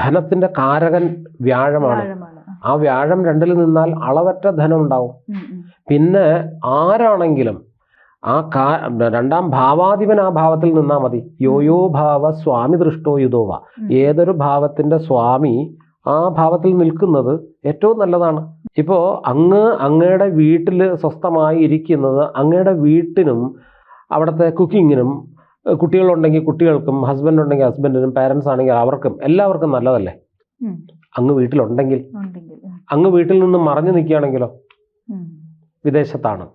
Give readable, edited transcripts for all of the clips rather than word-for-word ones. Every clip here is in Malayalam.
ധനത്തിന്റെ കാരകൻ വ്യാഴമാണ്. ആ വ്യാഴം 2-ൽ നിന്നാൽ അളവറ്റ ധനം ഉണ്ടാവും. പിന്നെ ആരാണെങ്കിലും ആ 2-ാം ഭാവാധിപൻ ആ ഭാവത്തിൽ നിന്നാൽ മതി. യോയോ ഭാവ സ്വാമി ദൃഷ്ടോ യുധോവ. ഏതൊരു ഭാവത്തിന്റെ സ്വാമി ആ ഭാവത്തിൽ നിൽക്കുന്നത് ഏറ്റവും നല്ലതാണ്. ഇപ്പോൾ അങ്ങയുടെ വീട്ടിൽ സ്വസ്ഥമായി ഇരിക്കുന്നത് അങ്ങയുടെ വീട്ടിനും അവിടുത്തെ കുക്കിങ്ങിനും, കുട്ടികളുണ്ടെങ്കിൽ കുട്ടികൾക്കും, ഹസ്ബൻഡ് ഉണ്ടെങ്കിൽ ഹസ്ബൻഡിനും, പാരൻസ് ആണെങ്കിൽ അവർക്കും എല്ലാവർക്കും നല്ലതല്ലേ? അങ്ങ് വീട്ടിലുണ്ടെങ്കിൽ. അങ്ങ് വീട്ടിൽ നിന്ന് മറഞ്ഞു നിൽക്കുകയാണെങ്കിലോ? വിദേശത്താണ്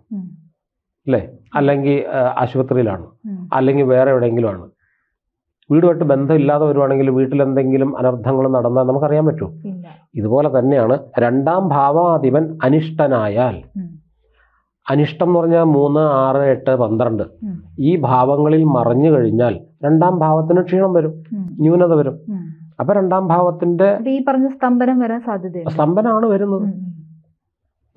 അല്ലേ, അല്ലെങ്കിൽ ആശുപത്രിയിലാണ്, അല്ലെങ്കിൽ വേറെ എവിടെയെങ്കിലും ആണ്. വീടുമായിട്ട് ബന്ധമില്ലാതെ വരുവാണെങ്കിൽ വീട്ടിലെന്തെങ്കിലും അനർത്ഥങ്ങൾ നടന്നാൽ നമുക്കറിയാൻ പറ്റുമോ? ഇതുപോലെ തന്നെയാണ് 2-ാം ഭാവാധിപൻ അനിഷ്ടനായാൽ, അനിഷ്ടം എന്ന് പറഞ്ഞാൽ 3, 6, 8, 12 ഈ ഭാവങ്ങളിൽ മറഞ്ഞു കഴിഞ്ഞാൽ 2-ാം ഭാവത്തിന് ക്ഷീണം വരും, ന്യൂനത വരും. അപ്പൊ 2-ാം ഭാവത്തിന്റെ ഈ പറഞ്ഞ സ്തംഭനം വരാൻ സാധ്യത, സ്തംഭനാണ് വരുന്നത്.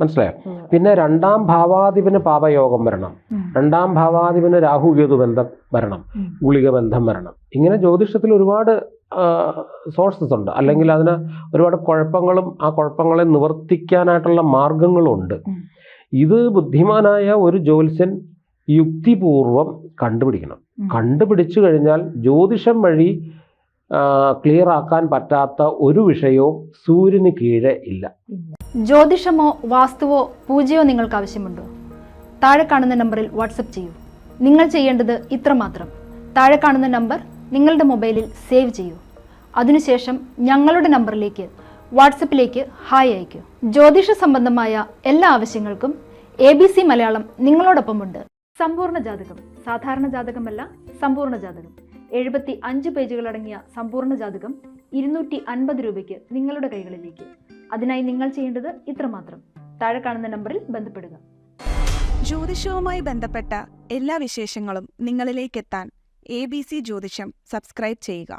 മനസ്സിലായോ? പിന്നെ 2-ാം ഭാവാധിപന് പാപയോഗം വരണം, 2-ാം ഭാവാധിപന് രാഹുകേതു ബന്ധം വരണം, ഗുളിക ബന്ധം വരണം. ഇങ്ങനെ ജ്യോതിഷത്തിൽ ഒരുപാട് സോഴ്സസ് ഉണ്ട്. അല്ലെങ്കിൽ അതിന് ഒരുപാട് കുഴപ്പങ്ങളും ആ കുഴപ്പങ്ങളെ നിവർത്തിക്കാനായിട്ടുള്ള മാർഗങ്ങളും ഉണ്ട്. ഇത് ബുദ്ധിമാനായ ഒരു ജ്യോത്സ്യൻ യുക്തിപൂർവം കണ്ടുപിടിക്കണം. കണ്ടുപിടിച്ചു കഴിഞ്ഞാൽ ജ്യോതിഷം വഴി ക്ലിയർ ആക്കാൻ പറ്റാത്ത ഒരു വിഷയവും സൂര്യന് കീഴെ ഇല്ല. ജ്യോതിഷമോ വാസ്തുവോ പൂജയോ നിങ്ങൾക്ക് ആവശ്യമുണ്ടോ? താഴെ കാണുന്ന നമ്പറിൽ വാട്സപ്പ് ചെയ്യൂ. നിങ്ങൾ ചെയ്യേണ്ടത് ഇത്രമാത്രം: താഴെ കാണുന്ന നമ്പർ നിങ്ങളുടെ മൊബൈലിൽ സേവ് ചെയ്യൂ. അതിനുശേഷം ഞങ്ങളുടെ നമ്പറിലേക്ക് വാട്സപ്പിലേക്ക് ഹായ് അയയ്ക്കൂ. ജ്യോതിഷ സംബന്ധമായ എല്ലാ ആവശ്യങ്ങൾക്കും ABC മലയാളം നിങ്ങളോടൊപ്പമുണ്ട്. സമ്പൂർണ്ണ ജാതകം, സാധാരണ ജാതകമല്ല, സമ്പൂർണ്ണ ജാതകം. 75 പേജുകളടങ്ങിയ സമ്പൂർണ്ണ ജാതകം 250 രൂപയ്ക്ക് നിങ്ങളുടെ കൈകളിലേക്ക്. അതിനായി നിങ്ങൾ ചെയ്യേണ്ടത് ഇത്രമാത്രം: താഴെ കാണുന്ന നമ്പറിൽ ബന്ധപ്പെടുക. ജ്യോതിഷവുമായി ബന്ധപ്പെട്ട എല്ലാ വിശേഷങ്ങളും നിങ്ങളിലേക്കെത്താൻ ABC ജ്യോതിഷം സബ്സ്ക്രൈബ് ചെയ്യുക.